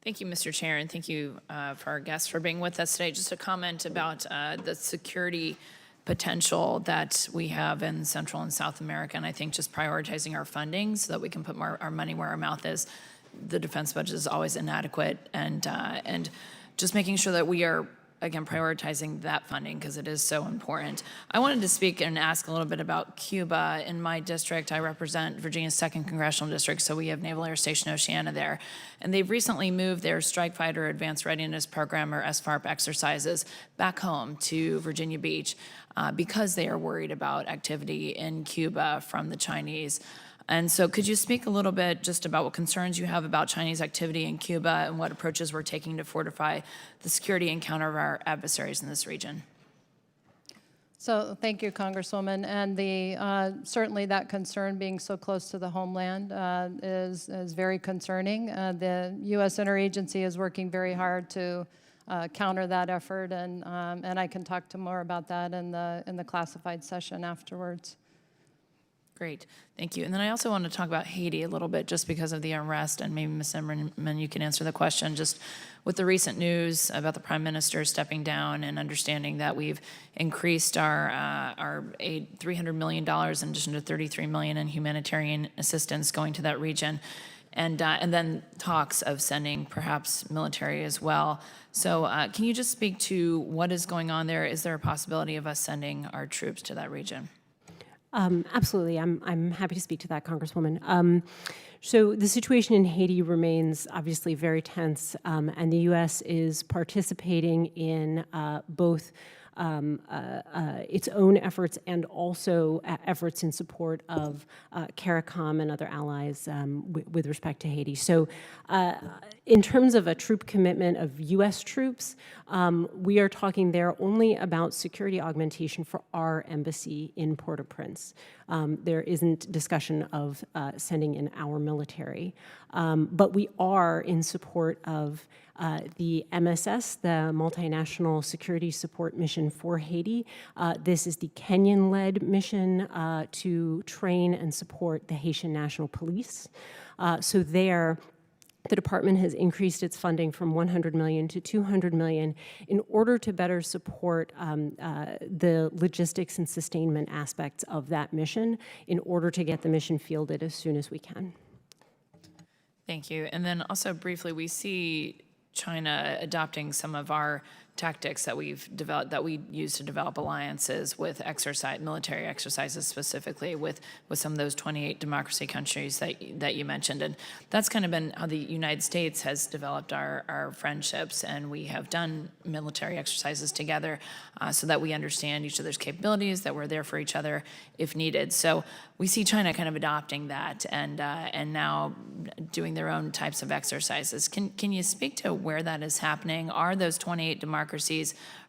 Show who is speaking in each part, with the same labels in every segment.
Speaker 1: Thank you, Mr. Chair, and thank you for our guests for being with us today. Just a comment about the security potential that we have in Central and South America, and I think just prioritizing our funding so that we can put our money where our mouth is. The defense budget is always inadequate, and just making sure that we are, again, prioritizing that funding because it is so important. I wanted to speak and ask a little bit about Cuba. In my district, I represent Virginia's 2nd Congressional District, so we have Naval Air Station Oceana there. And they've recently moved their Strike Fighter Advanced Readiness Program, or SFARP exercises, back home to Virginia Beach because they are worried about activity in Cuba from the Chinese. And so could you speak a little bit just about what concerns you have about Chinese activity in Cuba and what approaches we're taking to fortify the security and counter our adversaries in this region?
Speaker 2: So thank you, Congresswoman. And certainly that concern being so close to the homeland is very concerning. The U.S. Interagency is working very hard to counter that effort, and I can talk to more about that in the classified session afterwards.
Speaker 1: Great, thank you. And then I also want to talk about Haiti a little bit, just because of the unrest, and maybe Ms. Zimmerman, you can answer the question, just with the recent news about the Prime Minister stepping down and understanding that we've increased our aid $300 million in addition to $33 million in humanitarian assistance going to that region, and then talks of sending perhaps military as well. So can you just speak to what is going on there? Is there a possibility of us sending our troops to that region?
Speaker 3: Absolutely. I'm happy to speak to that, Congresswoman. So the situation in Haiti remains obviously very tense, and the U.S. is participating in both its own efforts and also efforts in support of CARICOM and other allies with respect to Haiti. So in terms of a troop commitment of U.S. troops, we are talking there only about security augmentation for our embassy in Port-au-Prince. There isn't discussion of sending in our military, but we are in support of the MSS, the Multinational Security Support Mission for Haiti. This is the Kenyan-led mission to train and support the Haitian National Police. So there, the department has increased its funding from $100 million to $200 million in order to better support the logistics and sustainment aspects of that mission in order to get the mission fielded as soon as we can.
Speaker 1: Thank you. And then also briefly, we see China adopting some of our tactics that we've developed, that we use to develop alliances with military exercises, specifically with some of those 28 democracy countries that you mentioned. And that's kind of been how the United States has developed our friendships, and we have done military exercises together so that we understand each other's capabilities, that we're there for each other if needed. So we see China kind of adopting that and now doing their own types of exercises. Can you speak to where that is happening? Are those 28 democracies,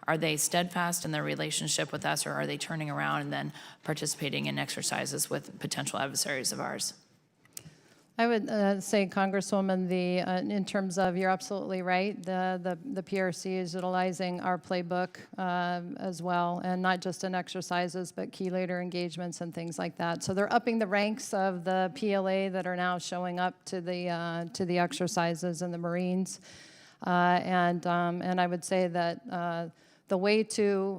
Speaker 1: are they steadfast in their relationship with us, or are they turning around and then participating in exercises with potential adversaries of ours?
Speaker 2: I would say, Congresswoman, in terms of, you're absolutely right, the PRC is utilizing our playbook as well, and not just in exercises, but key leader engagements and things like that. So they're upping the ranks of the PLA that are now showing up to the exercises and the Marines. And I would say that the way to,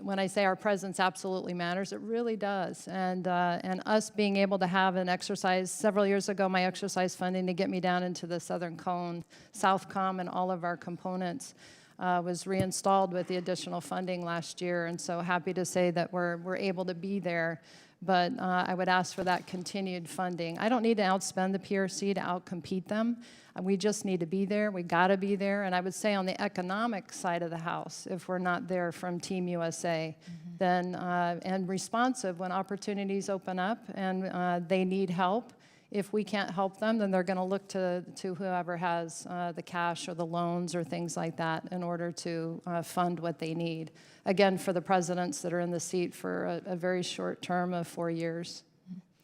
Speaker 2: when I say our presence absolutely matters, it really does. And us being able to have an exercise, several years ago, my exercise funding to get me down into the Southern Cone, Southcom, and all of our components was reinstalled with the additional funding last year. And so happy to say that we're able to be there. But I would ask for that continued funding. I don't need to outspend the PRC to outcompete them. We just need to be there. We got to be there. And I would say on the economic side of the house, if we're not there from Team USA, then and responsive when opportunities open up and they need help. If we can't help them, then they're going to look to whoever has the cash or the loans or things like that in order to fund what they need. Again, for the presidents that are in the seat for a very short term of 4 years.